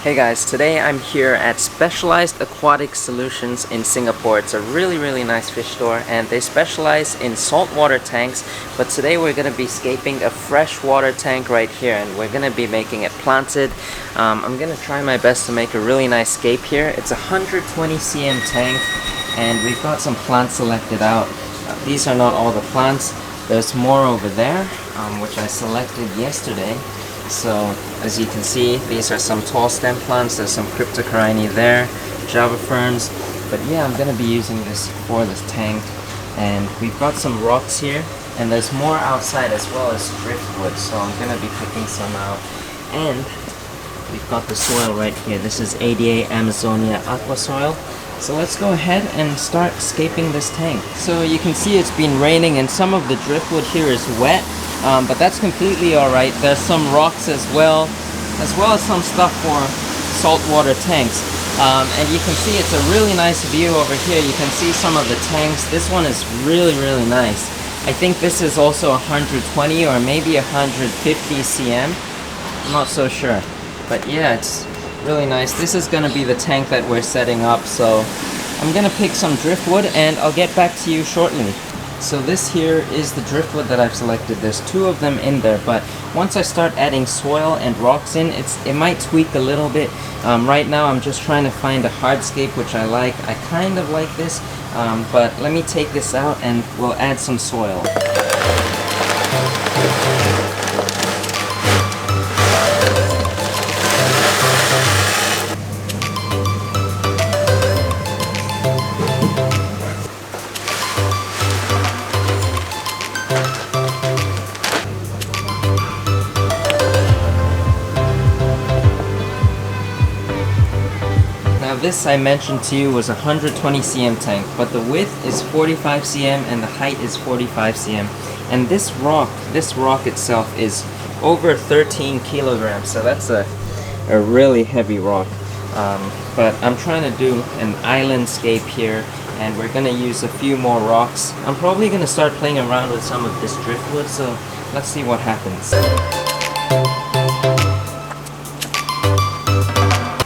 Hey guys, today I'm here at Specialised Aquatic Solutions in Singapore. It's a really nice fish store and they specialize in saltwater tanks, but today we're going to be scaping a freshwater tank right here and we're going to be making it planted. I'm going to try my best to make a really nice scape here. It's a 120 cm tank and we've got some plants selected out. These are not all the plants. There's more over there, which I selected yesterday. So as you can see, these are some tall stem plants. There's some cryptocorini there, Java ferns. But yeah, I'm going to be using this for this tank. And we've got some rocks here, and there's more outside as well as driftwood. So I'm going to be picking some out. And we've got the soil right here. This is ADA Amazonia aqua soil. So let's go ahead and start scaping this tank. So you can see it's been raining and some of the driftwood here is wet. But that's completely alright. There's some rocks as well as some stuff for saltwater tanks. And you can see it's a really nice view over here. You can see some of the tanks. This one is really nice. I think this is also 120 or maybe 150 cm. I'm not so sure. But yeah, it's really nice. This is going to be the tank that we're setting up. So I'm going to pick some driftwood and I'll get back to you shortly. So this here is the driftwood that I've selected. There's 2 of them in there, but once I start adding soil and rocks in, it might tweak a little bit. Right now I'm just trying to find a hardscape which I like. I kind of like this, but let me take this out and we'll add some soil. This I mentioned to you was a 120 cm tank, but the width is 45 cm and the height is 45 cm. And this rock itself is over 13 kilograms, so that's a really heavy rock. But I'm trying to do an island scape here, and we're going to use a few more rocks. I'm probably going to start playing around with some of this driftwood, so let's see what happens.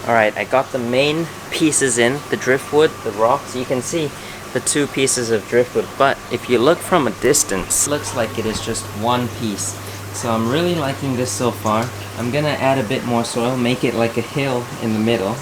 Alright, I got the main pieces in, the driftwood, the rocks. You can see the 2 pieces of driftwood, but if you look from a distance, it looks like it is just one piece. So I'm really liking this so far. I'm gonna add a bit more soil, make it like a hill in the middle.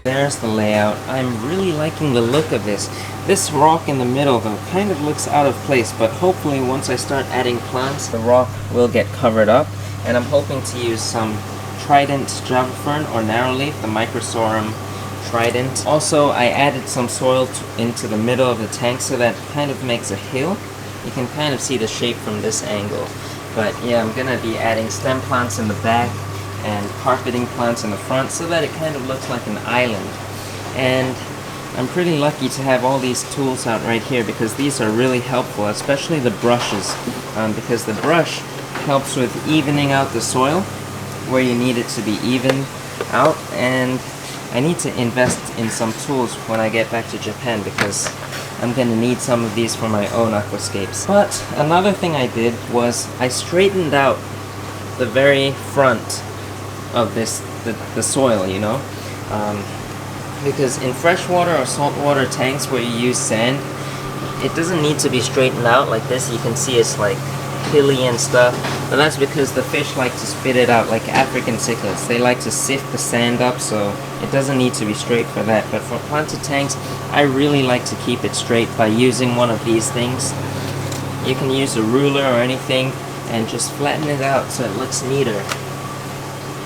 There's the layout. I'm really liking the look of this. This rock in the middle though kind of looks out of place, but hopefully once I start adding plants, the rock will get covered up. And I'm hoping to use some trident Java fern or narrowleaf, the Microsorum trident. Also, I added some soil into the middle of the tank so that kind of makes a hill. You can kind of see the shape from this angle. But yeah, I'm gonna be adding stem plants in the back and carpeting plants in the front so that it kind of looks like an island. And I'm pretty lucky to have all these tools out right here because these are really helpful, especially the brushes, because the brush helps with evening out the soil where you need it to be even out. And I need to invest in some tools when I get back to Japan because I'm going to need some of these for my own aquascapes. But another thing I did was I straightened out the very front of the soil, you know, because in freshwater or saltwater tanks where you use sand, it doesn't need to be straightened out like this. You can see it's like hilly and stuff, but that's because the fish like to spit it out like African cichlids. They like to sift the sand up, so it doesn't need to be straight for that. But for planted tanks, I really like to keep it straight by using one of these things. You can use a ruler or anything and just flatten it out so it looks neater.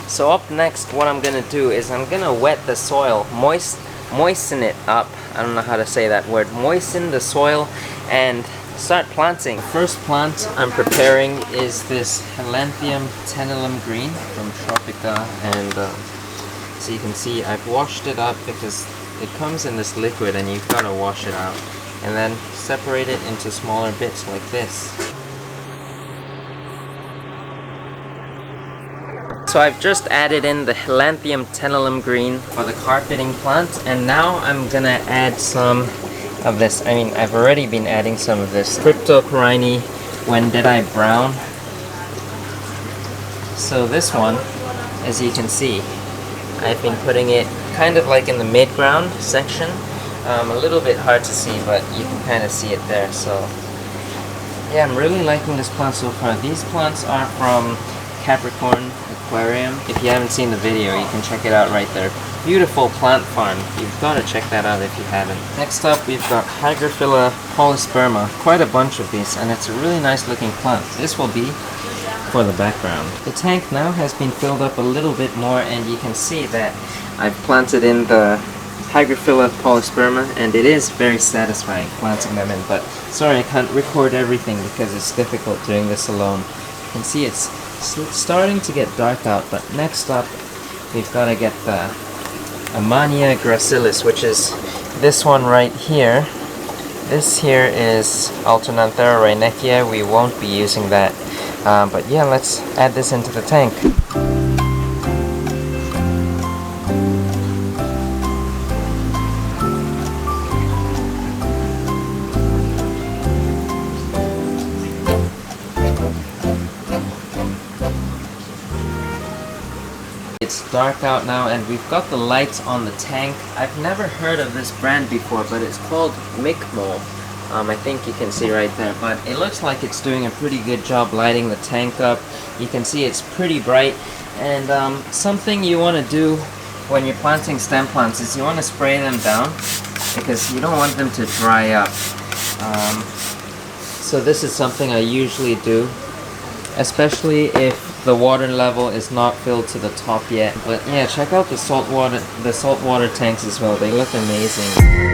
So up next, what I'm gonna do is I'm gonna wet the soil, moisten it up. I don't know how to say that word. Moisten the soil and start planting. First plant I'm preparing is this Helanthrium tenellum green from Tropica, and so you can see I've washed it up because it comes in this liquid and you've got to wash it out and then separate it into smaller bits like this. So I've just added in the Helanthrium tenellum green for the carpeting plant, and now I'm gonna add some of this. I mean, I've already been adding some of this Cryptocorini When Did I Brown. So this one, as you can see, I've been putting it kind of like in the mid-ground section. A little bit hard to see, but you can kind of see it there. So yeah, I'm really liking this plant so far. These plants are from Capricorn Aquarium. If you haven't seen the video, you can check it out right there. Beautiful plant farm. You've got to check that out if you haven't. Next up, we've got Hygrophila polysperma. Quite a bunch of these, and it's a really nice looking plant. This will be for the background. The tank now has been filled up a little bit more, and you can see that I've planted in the Hygrophila polysperma, and it is very satisfying planting them in, but sorry I can't record everything because it's difficult doing this alone. You can see it's starting to get dark out, but next up we've got to get the Amania gracilis, which is this one right here. This here is Alternanthera reineckia. We won't be using that, but yeah, let's add this into the tank. It's dark out now, and we've got the lights on the tank. I've never heard of this brand before, but it's called Micmo. I think you can see right there, but it looks like it's doing a pretty good job lighting the tank up. You can see it's pretty bright, and something you want to do when you're planting stem plants is you want to spray them down because you don't want them to dry up. So this is something I usually do, especially if the water level is not filled to the top yet. But yeah, check out the saltwater tanks as well. They look amazing.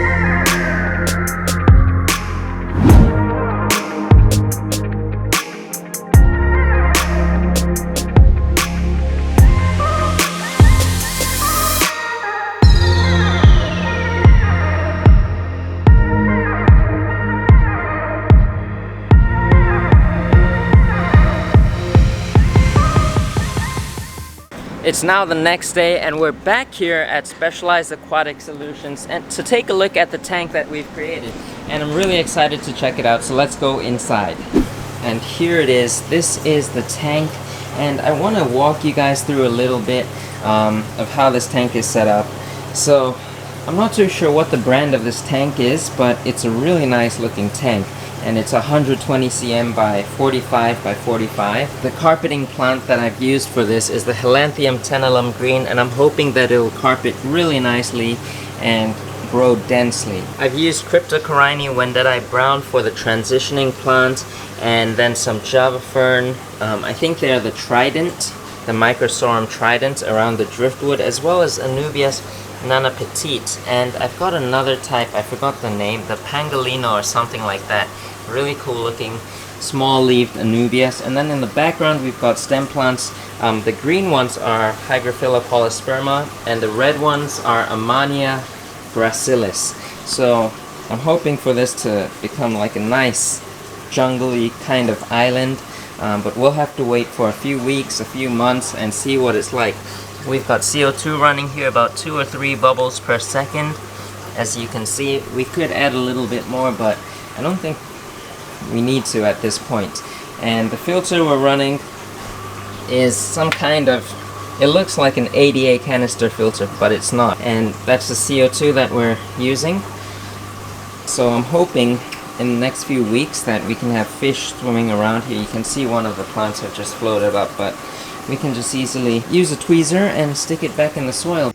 It's now the next day, and we're back here at Specialized Aquatic Solutions and to take a look at the tank that we've created. And I'm really excited to check it out, so let's go inside. And here it is. This is the tank, and I want to walk you guys through a little bit of how this tank is set up. So I'm not too sure what the brand of this tank is, but it's a really nice looking tank. And it's 120 cm by 45 by 45. The carpeting plant that I've used for this is the Helanthrium tenellum green, and I'm hoping that it will carpet really nicely and grow densely. I've used Cryptocorini When Did I Brown for the transitioning plant, and then some Java fern. I think they're the trident, the Microsorum trident around the driftwood, as well as Anubias Nana Petite. And I've got another type, I forgot the name, the Pangolino or something like that. Really cool looking small leaved Anubias. And then in the background we've got stem plants. The green ones are Hygrophila polysperma, and the red ones are Amania gracilis. So I'm hoping for this to become like a nice jungly kind of island, but we'll have to wait for a few weeks, a few months, and see what it's like. We've got CO2 running here, about 2 or 3 bubbles per second. As you can see, we could add a little bit more, but I don't think we need to at this point. And the filter we're running is some kind of, it looks like an ADA canister filter, but it's not. And that's the CO2 that we're using. So I'm hoping in the next few weeks that we can have fish swimming around here. You can see one of the plants have just floated up, but we can just easily use a tweezer and stick it back in the soil.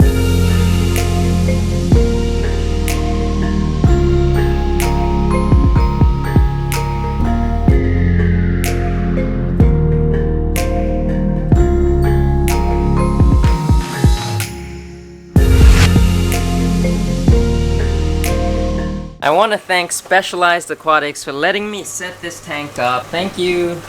I want to thank Specialized Aquatics for letting me set this tank up. Thank you.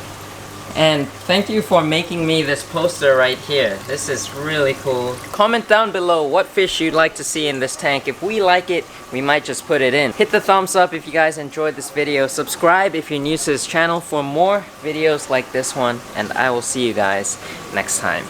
And thank you for making me this poster right here. This is really cool. Comment down below what fish you'd like to see in this tank. If we like it, we might just put it in. Hit the thumbs up if you guys enjoyed this video. Subscribe if you're new to this channel for more videos like this one. And I will see you guys next time.